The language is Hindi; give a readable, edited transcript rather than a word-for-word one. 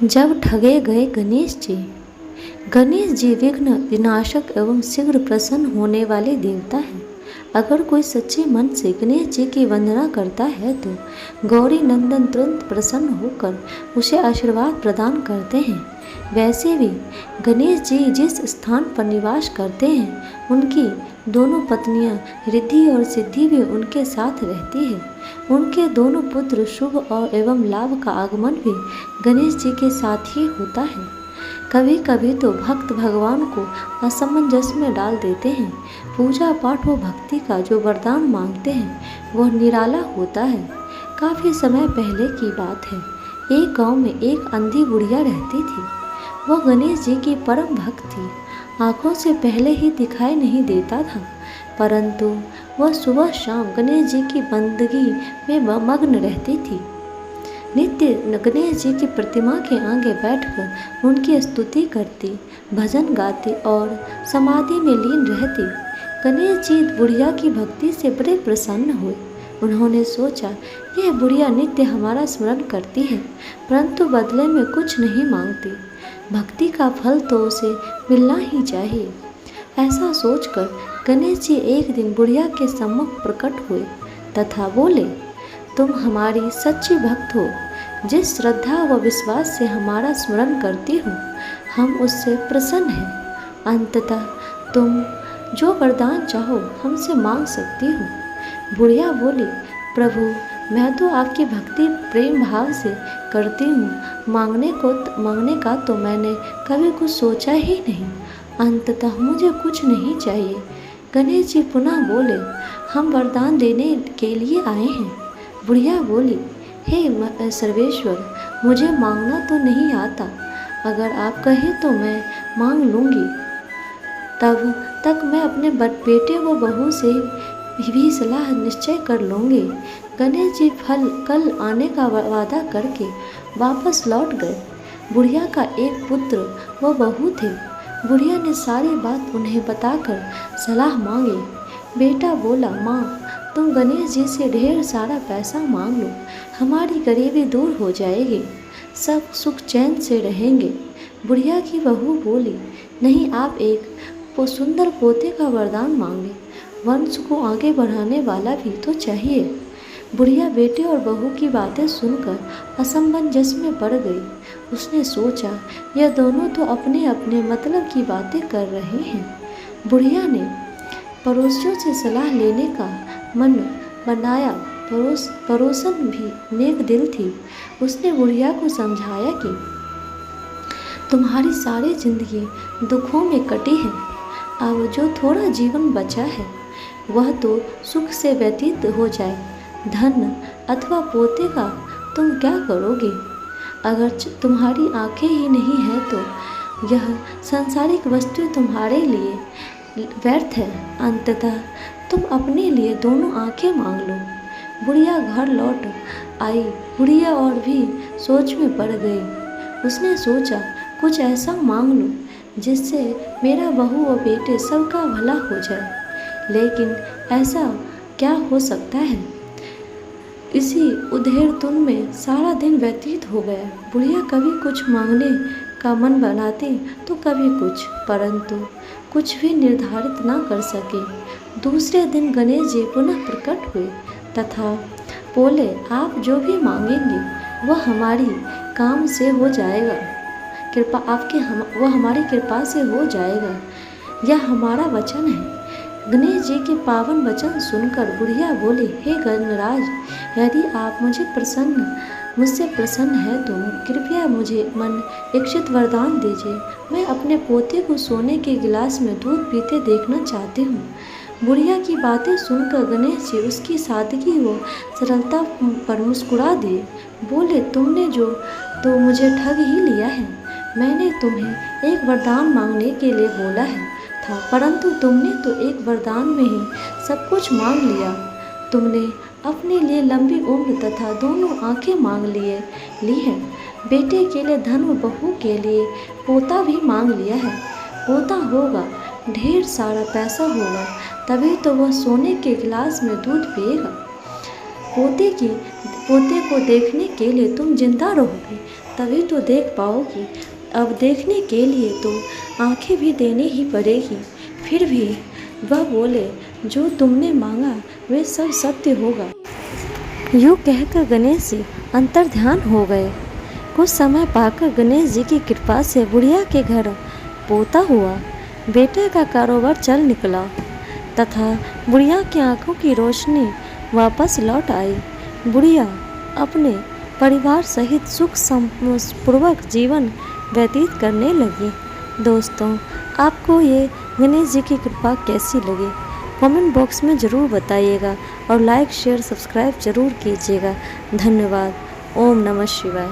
जब ठगे गए गणेश जी। गणेश जी विघ्न विनाशक एवं शीघ्र प्रसन्न होने वाले देवता हैं। अगर कोई सच्चे मन से गणेश जी की वंदना करता है तो गौरी नंदन तुरंत प्रसन्न होकर उसे आशीर्वाद प्रदान करते हैं। वैसे भी गणेश जी जिस स्थान पर निवास करते हैं उनकी दोनों पत्नियां रिद्धि और सिद्धि भी उनके साथ रहती है। उनके दोनों पुत्र शुभ और एवं लाभ का आगमन भी गणेश जी के साथ ही होता है। कभी कभी तो भक्त भगवान को असमंजस में डाल देते हैं। पूजा पाठ व भक्ति का जो वरदान मांगते हैं वह निराला होता है। काफ़ी समय पहले की बात है। एक गांव में एक अंधी बुढ़िया रहती थी। वह गणेश जी की परम भक्त थी। आंखों से पहले ही दिखाई नहीं देता था, परंतु वह सुबह शाम गणेश जी की बंदगी में मग्न रहती थी। नित्य गणेश जी की प्रतिमा के आगे बैठकर उनकी स्तुति करती, भजन गाती और समाधि में लीन रहती। गणेश जी बुढ़िया की भक्ति से बड़े प्रसन्न हुए। उन्होंने सोचा, यह बुढ़िया नित्य हमारा स्मरण करती है, परंतु बदले में कुछ नहीं मांगती। भक्ति का फल तो उसे मिलना ही चाहिए। ऐसा सोचकर गणेश जी एक दिन बुढ़िया के सम्मुख प्रकट हुए तथा बोले, तुम हमारी सच्ची भक्त हो। जिस श्रद्धा व विश्वास से हमारा स्मरण करती हो, हम उससे प्रसन्न हैं। अंततः तुम जो वरदान चाहो हमसे मांग सकती हो। बुढ़िया बोली, प्रभु, मैं तो आपकी भक्ति प्रेम भाव से करती हूँ। मांगने का तो मैंने कभी कुछ सोचा ही नहीं। अंततः मुझे कुछ नहीं चाहिए। गणेश जी पुनः बोले, हम वरदान देने के लिए आए हैं। बुढ़िया बोली, हे सर्वेश्वर, मुझे मांगना तो नहीं आता। अगर आप कहें तो मैं मांग लूँगी। तब तक मैं अपने बेटे व बहू से भी सलाह निश्चय कर लूँगी। गणेश जी कल आने का वादा करके वापस लौट गए। बुढ़िया का एक पुत्र व बहू थे। बुढ़िया ने सारी बात उन्हें बताकर सलाह मांगी। बेटा बोला, माँ, तुम गणेश जी से ढेर सारा पैसा मांग लो, हमारी गरीबी दूर हो जाएगी, सब सुख चैन से रहेंगे। बुढ़िया की बहू बोली, नहीं, आप एक सुंदर पोते का वरदान मांगे, वंश को आगे बढ़ाने वाला भी तो चाहिए। बुढ़िया बेटे और बहू की बातें सुनकर असमंजस में पड़ गई। उसने सोचा, यह दोनों तो अपने अपने मतलब की बातें कर रहे हैं। बुढ़िया ने पड़ोसियों से सलाह लेने का मन बनाया। पड़ोसन भी नेक दिल थी। उसने बुढ़िया को समझाया कि तुम्हारी सारी जिंदगी दुखों में कटी है। अब जो थोड़ा जीवन बचा है वह तो सुख से व्यतीत हो जाए। धन अथवा पोते का तुम क्या करोगे? अगर तुम्हारी आंखें ही नहीं हैं तो यह सांसारिक वस्तु तुम्हारे लिए व्यर्थ है। अंततः तुम अपने लिए दोनों आंखें मांग लो। बुढ़िया घर लौट आई। बुढ़िया और भी सोच में पड़ गई। उसने सोचा, कुछ ऐसा मांग लो जिससे मेरा बहू और बेटे सबका भला हो जाए। लेकिन ऐसा क्या हो सकता है? इसी उधेड़-धुन में सारा दिन व्यतीत हो गया। बुढ़िया कभी कुछ मांगने का मन बनाती तो कभी कुछ, परंतु कुछ भी निर्धारित न कर सके। दूसरे दिन गणेश जी पुनः प्रकट हुए तथा बोले, आप जो भी मांगेंगे वह हमारी काम से हो जाएगा। वह हमारी कृपा से हो जाएगा। यह हमारा वचन है। गणेश जी के पावन वचन सुनकर बुढ़िया बोली, हे गणराज, यदि आप मुझसे प्रसन्न है तो कृपया मुझे मन इच्छित वरदान दीजिए। मैं अपने पोते को सोने के गिलास में दूध पीते देखना चाहती हूँ। बुढ़िया की बातें सुनकर गणेश जी उसकी सादगी व सरलता पर मुस्कुरा दिए। बोले, तुमने जो तो मुझे ठग ही लिया है। मैंने तुम्हें एक वरदान मांगने के लिए बोला था, परंतु तुमने तो एक वरदान में ही सब कुछ मांग लिया। तुमने अपने लिए लंबी उम्र तथा दोनों आंखें मांग ली है। बेटे के लिए धन व बहू के लिए पोता भी मांग लिया है। पोता होगा, ढेर सारा पैसा होगा, तभी तो वह सोने के गिलास में दूध पिएगा। पोते को देखने के लिए तुम जिंदा रहोगे, तभी तो देख पाओगी। अब देखने के लिए तो आंखें भी देनी ही पड़ेगी। फिर भी वह बोले, जो तुमने मांगा वे सब सत्य होगा। यूँ कहकर गणेश जी अंतर्ध्यान हो गए। कुछ समय पाकर गणेश जी की कृपा से बुढ़िया के घर पोता हुआ बेटे का कारोबार चल निकला तथा बुढ़िया की आंखों की रोशनी वापस लौट आई। बुढ़िया अपने परिवार सहित सुख पूर्वक जीवन व्यतीत करने लगी। दोस्तों, आपको ये गणेश जी की कृपा कैसी लगी कमेंट बॉक्स में ज़रूर बताइएगा और लाइक शेयर सब्सक्राइब ज़रूर कीजिएगा। धन्यवाद। ओम नमः शिवाय।